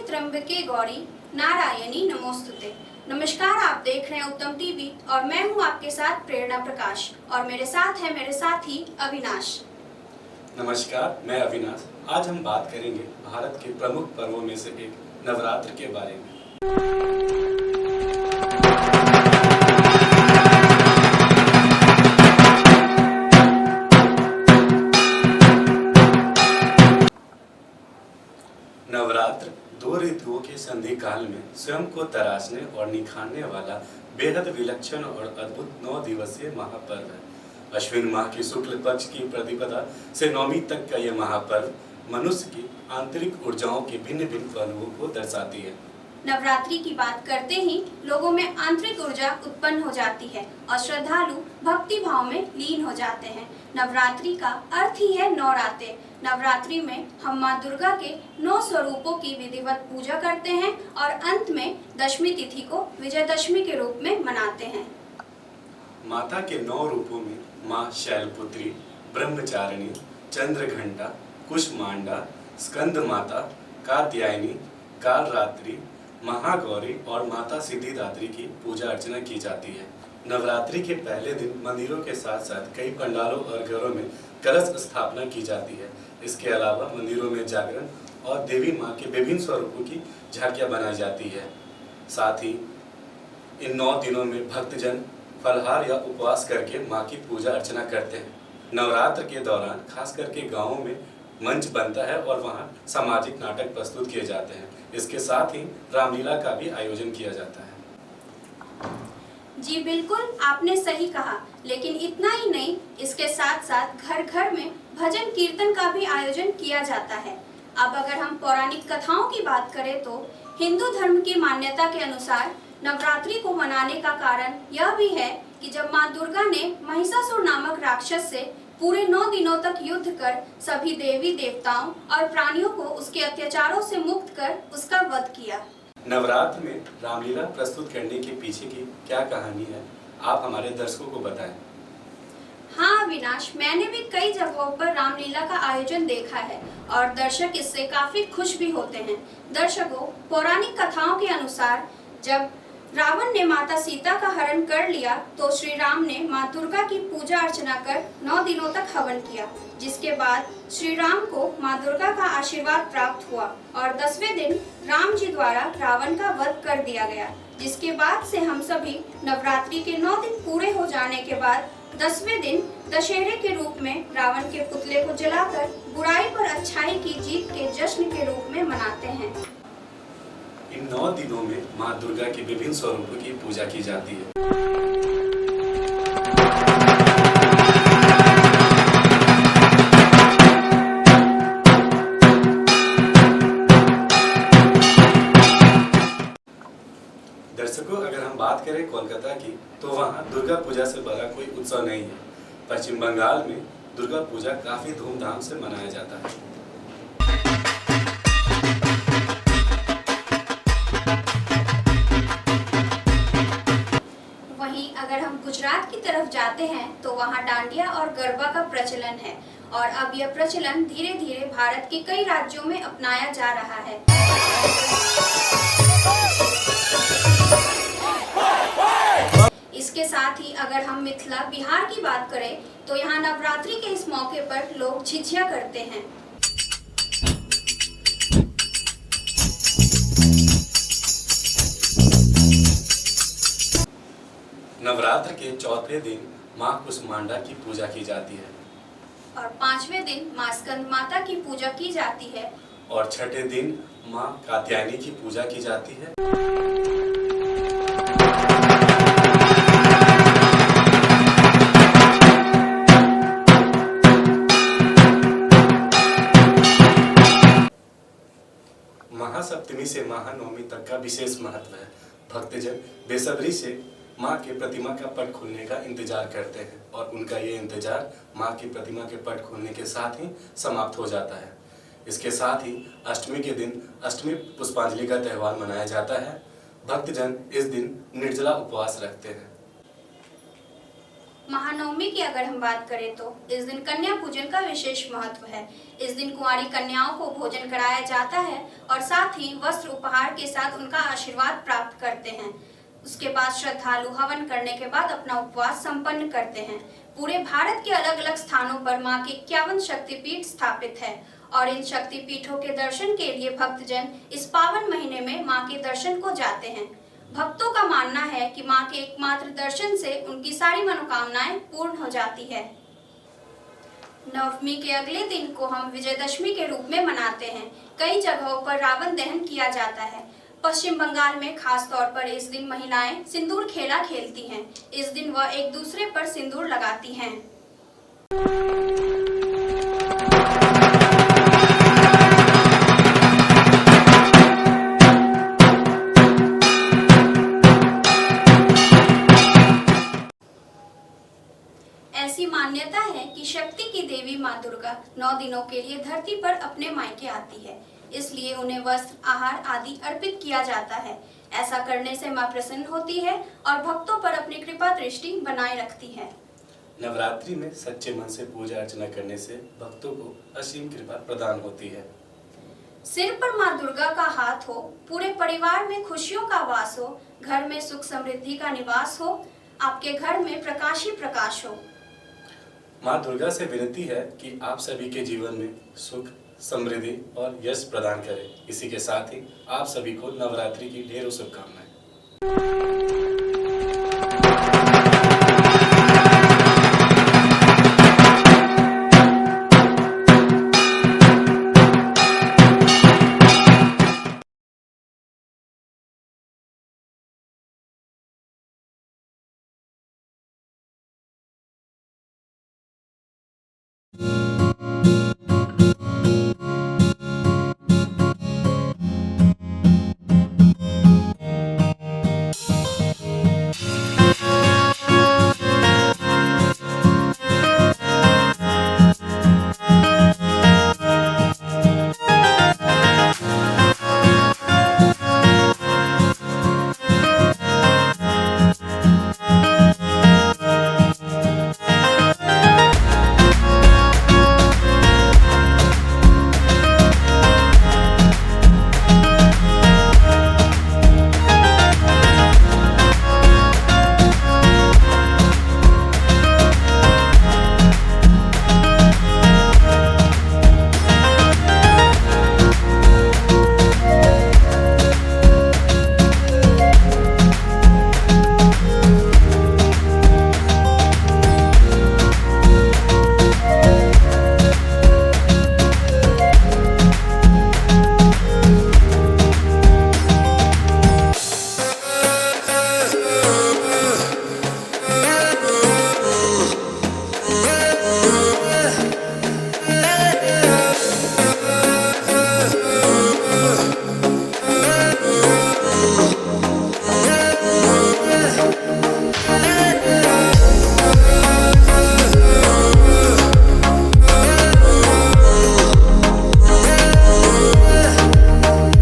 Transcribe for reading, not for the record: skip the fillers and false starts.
त्र्यंबके गौरी नारायणी नमोस्तुते। नमस्कार, आप देख रहे हैं उत्तम टीवी और मैं हूं आपके साथ प्रेरणा प्रकाश और मेरे साथ है मेरे साथी अविनाश। नमस्कार, मैं अविनाश। आज हम बात करेंगे भारत के प्रमुख पर्वों में से एक नवरात्र के बारे में। नवरात्र दो ऋतुओं के संधि काल में स्वयं को तराशने और निखारने वाला बेहद विलक्षण और अद्भुत 9 दिवसीय महापर्व है। अश्विन माह की शुक्ल पक्ष की प्रतिपदा से नवमी तक का यह महापर्व मनुष्य की आंतरिक ऊर्जाओं के भिन्न भिन्न पहलुओं को दर्शाती है। नवरात्रि की बात करते ही लोगों में आंतरिक ऊर्जा उत्पन्न हो जाती है और श्रद्धालु भक्ति भाव में लीन हो जाते हैं। नवरात्रि का अर्थ ही है नवरात्रे। नवरात्रि में हम माँ दुर्गा के 9 स्वरूपों की विधिवत पूजा करते हैं और अंत में दशमी तिथि को विजयदशमी के रूप में मनाते हैं। माता के 9 रूपों में माँ शैलपुत्री, ब्रह्मचारिणी, चंद्रघंटा, कुष्मांडा, स्कंद माता, कात्यायनी, कालरात्रि, महागौरी और माता सिद्धिदात्री की पूजा अर्चना की जाती है। नवरात्रि के पहले दिन मंदिरों के साथ साथ कई पंडालों और घरों में कलश स्थापना की जाती है। इसके अलावा मंदिरों में जागरण और देवी माँ के विभिन्न स्वरूपों की झांकियां बनाई जाती है। साथ ही इन 9 दिनों में भक्तजन फलहार या उपवास करके माँ की पूजा अर्चना करते हैं। नवरात्र के दौरान खास करके गाँवों में मंच बनता है और वहाँ सामाजिक नाटक प्रस्तुत किए जाते हैं। इसके साथ ही रामलीला का भी आयोजन किया जाता है। जी बिल्कुल, आपने सही कहा। लेकिन इतना ही नहीं, इसके साथ साथ घर घर में भजन कीर्तन का भी आयोजन किया जाता है। अब अगर हम पौराणिक कथाओं की बात करें तो हिंदू धर्म की मान्यता के अनुसार नवरात्रि को मनाने का कारण यह भी है कि जब माँ दुर्गा ने महिषासुर नामक राक्षस से पूरे 9 दिनों तक युद्ध कर सभी देवी देवताओं और प्राणियों को उसके अत्याचारों से मुक्त कर उसका वध किया। नवरात्र में रामलीला प्रस्तुत करने के पीछे की क्या कहानी है, आप हमारे दर्शकों को बताएं। हाँ अविनाश, मैंने भी कई जगहों पर रामलीला का आयोजन देखा है और दर्शक इससे काफी खुश भी होते हैं। दर्शकों, पौराणिक कथाओं के अनुसार जब रावण ने माता सीता का हरण कर लिया तो श्री राम ने माँ दुर्गा की पूजा अर्चना कर 9 दिनों तक हवन किया, जिसके बाद श्री राम को माँ दुर्गा का आशीर्वाद प्राप्त हुआ और 10वें दिन राम जी द्वारा रावण का वध कर दिया गया। जिसके बाद से हम सभी नवरात्रि के 9 दिन पूरे हो जाने के बाद 10वें दिन दशहरे के रूप में रावण के पुतले को जलाकर बुराई पर अच्छाई की जीत के जश्न के रूप में मनाते हैं। इन 9 दिनों में माँ दुर्गा के विभिन्न स्वरूपों की पूजा की जाती है। दर्शकों, अगर हम बात करें कोलकाता की तो वहाँ दुर्गा पूजा से बड़ा कोई उत्सव नहीं है। पश्चिम बंगाल में दुर्गा पूजा काफी धूमधाम से मनाया जाता है। अगर हम गुजरात की तरफ जाते हैं तो वहाँ डांडिया और गरबा का प्रचलन है और अब यह प्रचलन धीरे धीरे भारत के कई राज्यों में अपनाया जा रहा है। इसके साथ ही अगर हम मिथिला बिहार की बात करें तो यहाँ नवरात्रि के इस मौके पर लोग झिझिया करते हैं। नवरात्र के 4वें दिन माँ कुष्मांडा की पूजा की जाती है और 5वें दिन माँ स्कंद माता की पूजा की जाती है और 6ठे दिन माँ कात्यायनी की पूजा की जाती है। महासप्तमी से महानवमी तक का विशेष महत्व है। भक्तजन बेसब्री से माँ के प्रतिमा का पट खुलने का इंतजार करते हैं और उनका ये इंतजार माँ की प्रतिमा के पट खुलने के साथ ही समाप्त हो जाता है। इसके साथ ही अष्टमी के दिन अष्टमी पुष्पांजलि का त्यौहार मनाया जाता है। भक्तजन इस दिन निर्जला उपवास रखते हैं। महानवमी की अगर हम बात करें तो इस दिन कन्या पूजन का विशेष महत्व है। इस दिन कुंवारी कन्याओं को भोजन कराया जाता है और साथ ही वस्त्र उपहार के साथ उनका आशीर्वाद प्राप्त करते हैं। उसके बाद श्रद्धालु हवन करने के बाद अपना उपवास संपन्न करते हैं। पूरे भारत के अलग अलग स्थानों पर मां के 51 शक्तिपीठ स्थापित है और इन शक्तिपीठों के दर्शन के लिए भक्तजन इस पावन महीने में मां के दर्शन को जाते हैं। भक्तों का मानना है कि मां के एकमात्र दर्शन से उनकी सारी मनोकामनाएं पूर्ण हो जाती है। नवमी के अगले दिन को हम विजयदशमी के रूप में मनाते हैं। कई जगहों पर रावण दहन किया जाता है। पश्चिम बंगाल में खास तौर पर इस दिन महिलाएं सिंदूर खेला खेलती हैं। इस दिन वह एक दूसरे पर सिंदूर लगाती हैं। ऐसी मान्यता है कि शक्ति की देवी मां दुर्गा 9 दिनों के लिए धरती पर अपने मायके आती है, इसलिए उन्हें वस्त्र, आहार आदि अर्पित किया जाता है। ऐसा करने से मां प्रसन्न होती है और भक्तों पर अपनी कृपा दृष्टि बनाए रखती है। नवरात्रि में सच्चे मन से पूजा अर्चना करने से भक्तों को असीम कृपा प्रदान होती है। सिर पर मां दुर्गा का हाथ हो, पूरे परिवार में खुशियों का वास हो, घर में सुख समृद्धि का निवास हो, आपके घर में प्रकाश ही प्रकाश हो। मां दुर्गा से विनती है कि आप सभी के जीवन में सुख, समृद्धि और यश प्रदान करें। इसी के साथ ही आप सभी को नवरात्रि की ढेरों शुभकामनाएं।